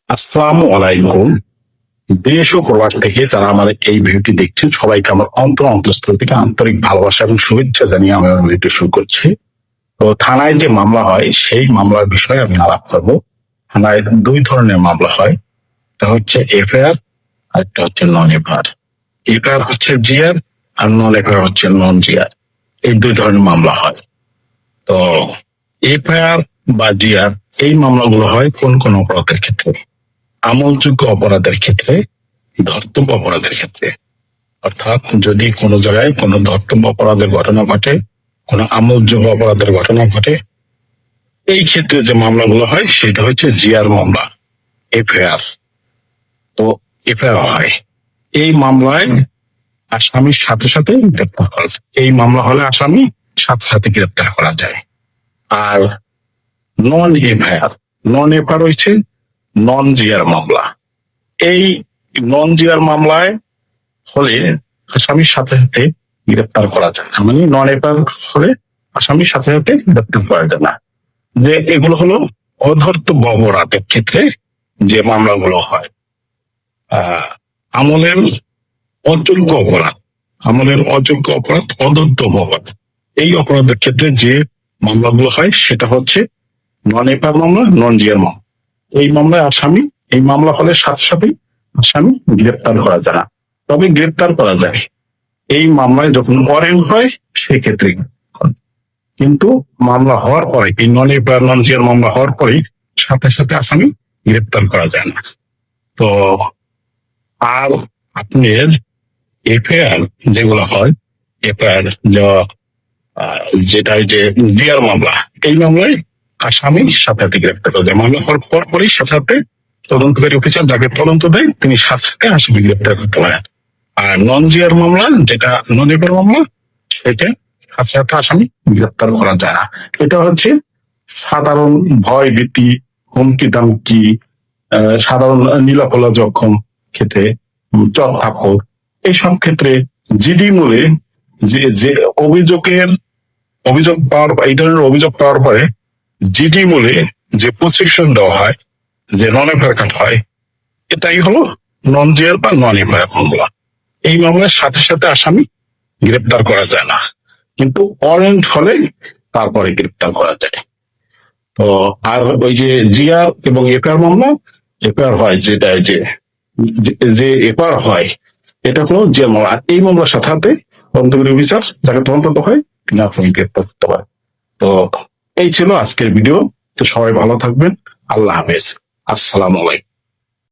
আসসালামু আলাইকুম। দেশ ও প্রবাস থেকে যারা আমার এই ভিডিওটি দেখছেন সবাইকে আমার অন্তঃস্থল থেকে আন্তরিক ভালোবাসা এবং শুভেচ্ছা জানিয়ে আমি আমার ভিডিও শুরু করছি। তো থানায় যে মামলা হয় সেই মামলার বিষয়ে আমি আলাপ করবো। থানায় দুই ধরনের মামলা হয়, একটা হচ্ছে এফআইআর আর একটা হচ্ছে নন এফআইআর। এফআইআর হচ্ছে জিআর আর নন এফআইআর হচ্ছে নন জিআর। এই দুই ধরনের মামলা হয়। তো এফআইআর বা জিআর এই মামলাগুলো হয় কোন কোন অপরাধের ক্ষেত্রে? আমলযোগ্য অপরাধের ক্ষেত্রে, ধর্তব্য অপরাধের ক্ষেত্রে। অর্থাৎ যদি কোনো জায়গায় কোনো ধর্তব্য অপরাধের ঘটনা ঘটে, কোনো আমলযোগ্য অপরাধের ঘটনা ঘটে, এই ক্ষেত্রে যে মামলাগুলো হয় সেটা হচ্ছে জিআর মামলা, এফআইআর। তো এফআইআর হয় এই মামলায় আসামির সাথে সাথে গ্রেপ্তার করা যায়। এই মামলা হলে আসামি সাথে সাথে গ্রেপ্তার করা যায়। আর নন এফআইআর, নন এফআইআর হচ্ছে নন জিআর মামলা। এই নন জিআর মামলায় হলে আসামির সাথে সাথে গ্রেপ্তার করা যায় না, মানে নন এফআইআর হলে আসামির সাথে সাথে গ্রেপ্তার করা যায় না। যে এগুলো হলো অধর্তব্য অপরাধের ক্ষেত্রে যে মামলাগুলো হয়। আমলের অযোগ্য অপরাধ, আমলের অযোগ্য অপরাধ, অধর্তব্য অপরাধ, এই অপরাধের ক্ষেত্রে যে মামলাগুলো হয় সেটা হচ্ছে নন এফআইআর মামলা, নন জিআর মামলা। এই মামলায় আসামি, এই মামলা হলে সাথে সাথে আসামি গ্রেপ্তার করা যায় না, তবে গ্রেপ্তার করা যায় এই মামলায় যখন ওয়ারেন্ট হয় সেক্ষেত্রে। কিন্তু মামলা হওয়ার পরে, এই নন এফআইআর নন জিআর মামলা হওয়ার পরে সাথে সাথে আসামি গ্রেপ্তার করা যায় না। তো আর আপনার এফআইআর যেগুলো হয়, এফআইআর যেটা যে জিআর মামলা, এই মামলায় আসামি সাথে সাথে গ্রেপ্তার করা যায়। মামলা হওয়ার পর পরই সাথে সাথে তদন্তকারী অফিসার যাকে তদন্ত দেয় তিনি সাথে সাথে আসামি গ্রেপ্তার করতে পারেন। আর নন জিআর মামলা, যেটা নন এফআইআর মামলা, সেটা সাথে সাথে আসামি গ্রেপ্তার করা যায় না। এটা হচ্ছে সাধারণ ভয় ভীতি, হুমকি দামকি, সাধারণ নীলাপলা জখম ক্ষেত্রে, চর থাপ্পড়, এইসব ক্ষেত্রে জিডি মূলে যে অভিযোগ পাওয়ার, এই ধরনের অভিযোগ পাওয়ার পরে জিডি মূলে যে প্রসিকিউশন দেওয়া হয়, যে নন এফআইআর কাট হয়, এটাই হলো নন জিআর বা নন এফআইআর মামলা। এই মামলার সাথে সাথে আসামি গ্রেপ্তার করা যায় না, কিন্তু ওয়ারেন্ট হলে তারপরে গ্রেপ্তার করা যায়। তো আর ওই যে জিআর এবং এফআইআর মামলা, এফআইআর হয় যেটা যে এফআইআর হয় এটা হলো যে মামলা। আর এই মামলার সাথে সাথে তদন্তকারী অফিসার যাকে তদন্ত হয় তিনি আসামি গ্রেপ্তার করতে পারে। তো এই ছিল আজকের ভিডিও। তো সবাই ভালো থাকবেন। আল্লাহ হাফেজ। আসসালামু আলাইকুম।